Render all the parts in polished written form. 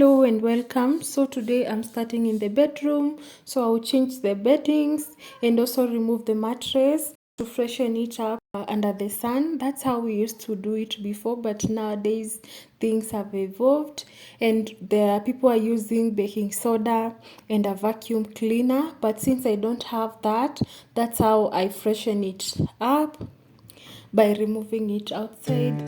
Hello and welcome. So today I'm starting in the bedroom. So I'll change the beddings and also remove the mattress to freshen it up under the sun. That's how we used to do it before, but nowadays things have evolved and there are people are using baking soda and a vacuum cleaner. But since I don't have that, that's how I freshen it up by removing it outside.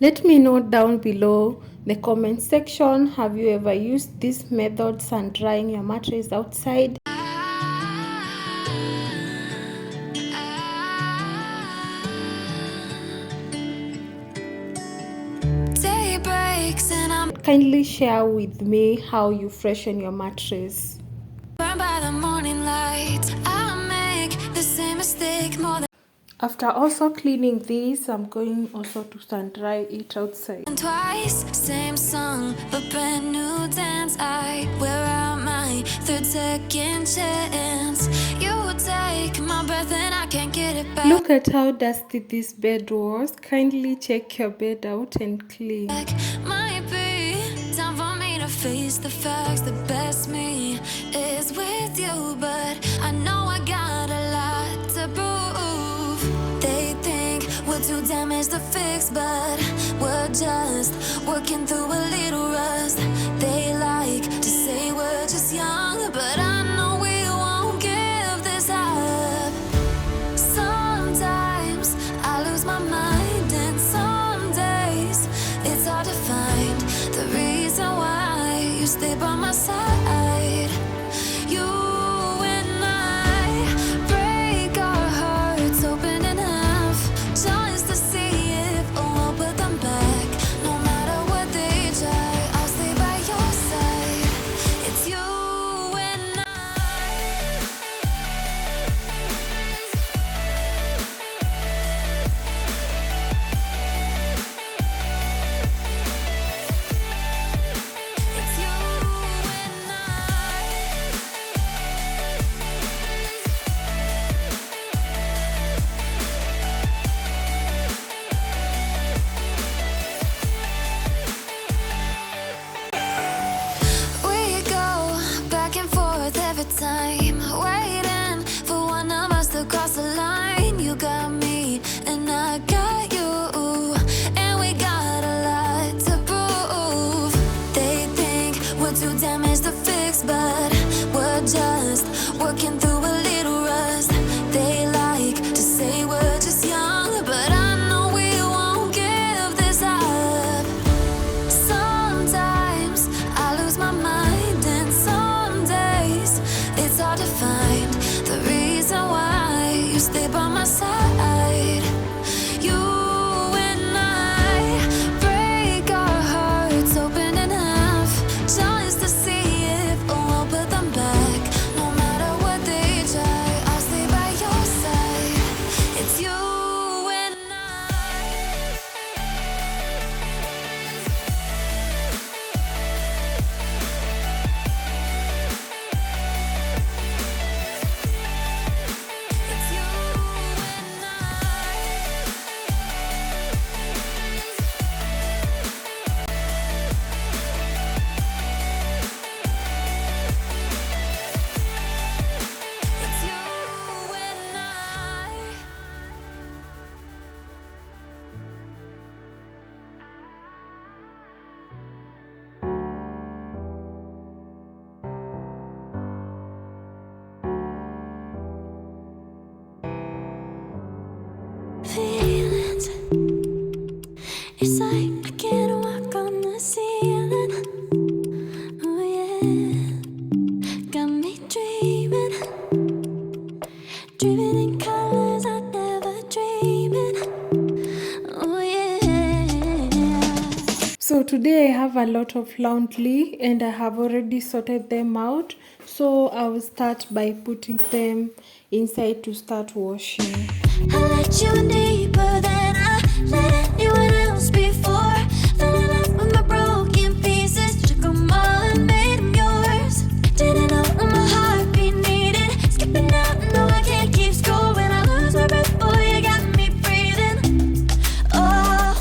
Let me know down below the comment section, have you ever used this method sun drying your mattress outside? Day breaks and kindly share with me how you freshen your mattress. Burned by the morning light, I make the same mistake more than after also cleaning this, I'm going also to sun dry it outside. Twice, same song, but brand new dance. I wear out my third second chance. You take my breath and I can't get it back. Look at how dusty this bed was. Kindly check your bed out and clean. Might be time for me to face the facts. The best me is with you, but I know I got a lot to prove. We're too damaged to fix, but we're just working through a little rust. They like to say we're just young, but I know we won't give this up. Sometimes I lose my mind, and some days it's hard to find the reason why you stay by my side. You and I break our hearts open enough just to see if we'll put them back. No matter what they try, I'll stay by your side. It's you and it's you and we go back and forth every time, waiting for one of us to cross the line. You got me and I got you, and we got a lot to prove. They think we're too damaged to fix, but we're just working through a little rust. They like to say we're just young, but I know we won't give this up. Sometimes I lose my mind, and some days it's hard to find the reason why you stay by my side. You and I break our hearts open enough just to see if we'll put them back. No matter what they try, I'll stay by your side. It's you and it's you and it's you and I. Feelings, it's like I can't walk on the ceiling. Oh yeah, got me dreaming, dreaming in colors I never dreamed in. Oh yeah. So today I have a lot of laundry and I have already sorted them out. So I will start by putting them inside to start washing. I let you in deeper than I let anyone else before. Fell in love with my broken pieces, took them all and made them yours. Didn't know what my heartbeat needed, skipping out, no I can't keep score. When I lose my breath, boy, you got me breathing. Oh,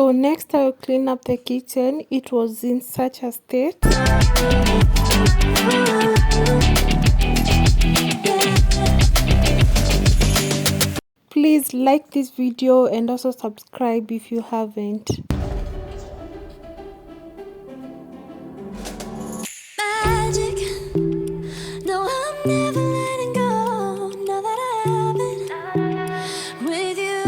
So next I'll clean up the kitchen. It was in such a state. Please like this video and also subscribe if you haven't. Magic. No, I'm never letting go. Now that I have it with you.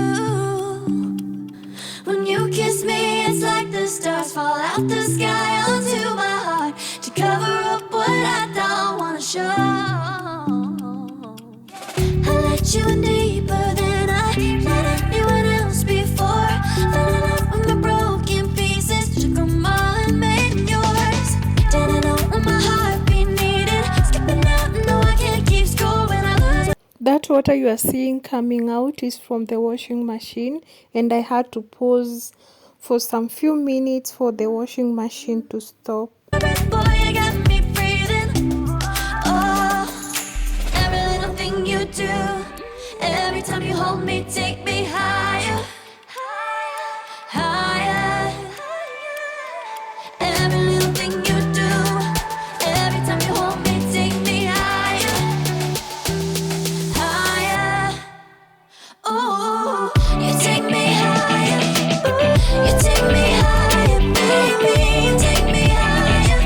When you kiss me, it's like the stars fall out the sky onto my heart to cover up what I don't wanna show. I let you in deeper than I let anyone else before. Fell in love with my broken pieces, took them all and made them yours. Didn't know what my heartbeat needed. Skipping out, no, I can't keep score when I lose. That water you are seeing coming out is from the washing machine, and I had to pause for some few minutes for the washing machine to stop. Boy, you got me breathing. Oh, every little thing you do, every time you hold me, take me higher, higher. Every little thing you do, every time you hold me, take me higher, higher. Oh, you take me higher. You take me higher, baby. You take me higher.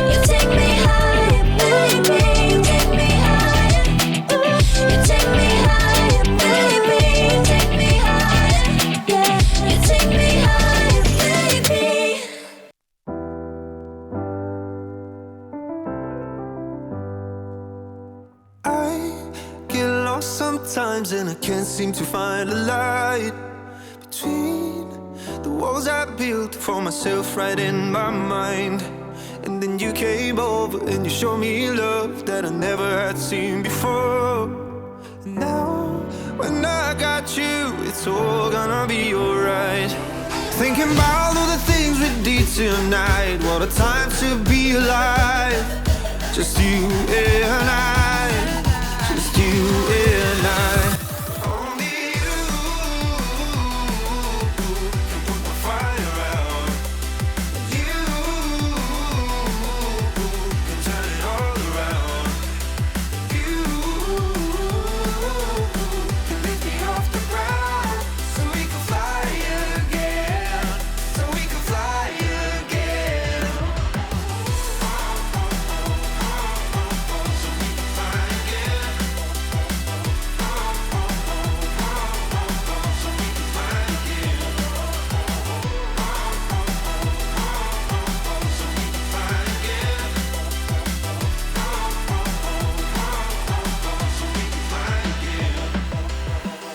You take me higher, baby. You take me higher. You take me higher, baby. You take me higher. Yeah, you take me higher, baby. I get lost sometimes and I can't seem to find a light between the walls I built for myself right in my mind. And then you came over and you showed me love that I never had seen before. And now when I got you, it's all gonna be alright. Thinking about all the things we did tonight. What a time to be alive. Just you and I. Just you and I. Only you can put the fire out. You can turn it all around. You can lift me off the ground so we can fly again. So we can fly again.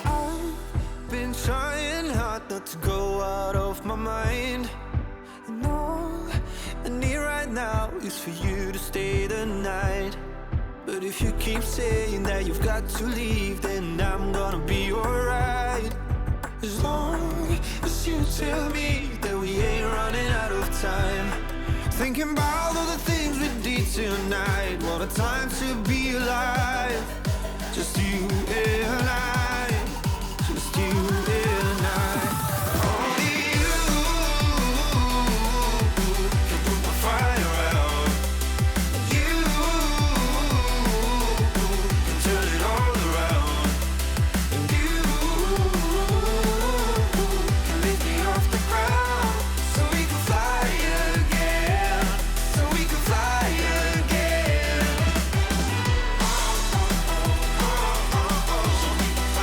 I've been trying hard not to go out of my mind. And all I need right now is for you to stay the night. But if you keep saying that you've got to leave, then I'm gonna be alright. As long as you tell me that we ain't running out of time. Thinking about all the things we did tonight. What a time to be alive. Just you and I. Just you and I. Only you can put my fire out. You can turn it all around. And you can lift me off the ground so we can fly again. So we can fly again. So we can fly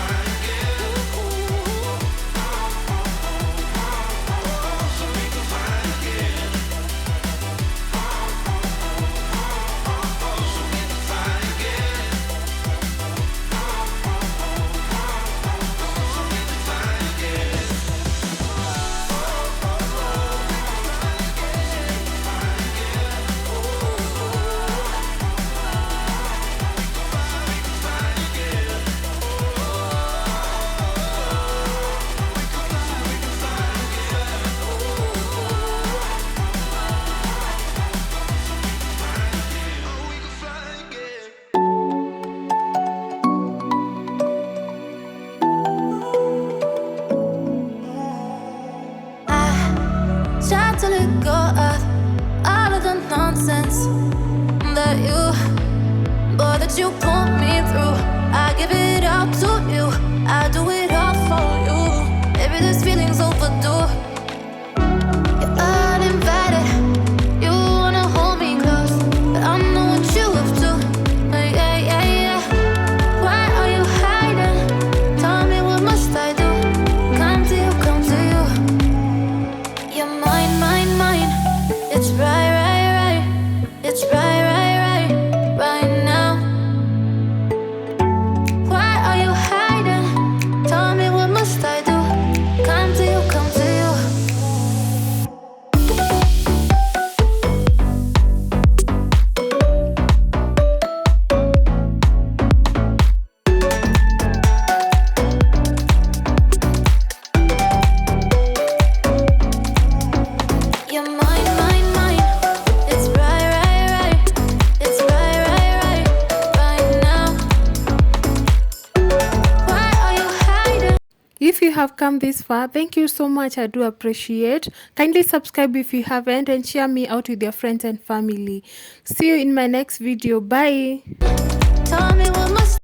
what you put me through. I give it up to you, I do it all for you. Maybe this feeling's overdue. You're uninvited, you wanna hold me close, but I know what you have to. Yeah, yeah, yeah. Why are you hiding? Tell me, what must I do? Come to you, come to you. You're mine, mine, mine. It's right, right, right. It's right, right, right, right now. Why are you hiding? Tell me, what must I do? Come to you, come to you. You're mine, mine, mine. It's right, right, right. It's right, right, right, right now. Why are you hiding? If you have come this far, thank you so much. I do appreciate. Kindly subscribe if you haven't and share me out with your friends and family. See you in my next video. Bye. Tell me, what must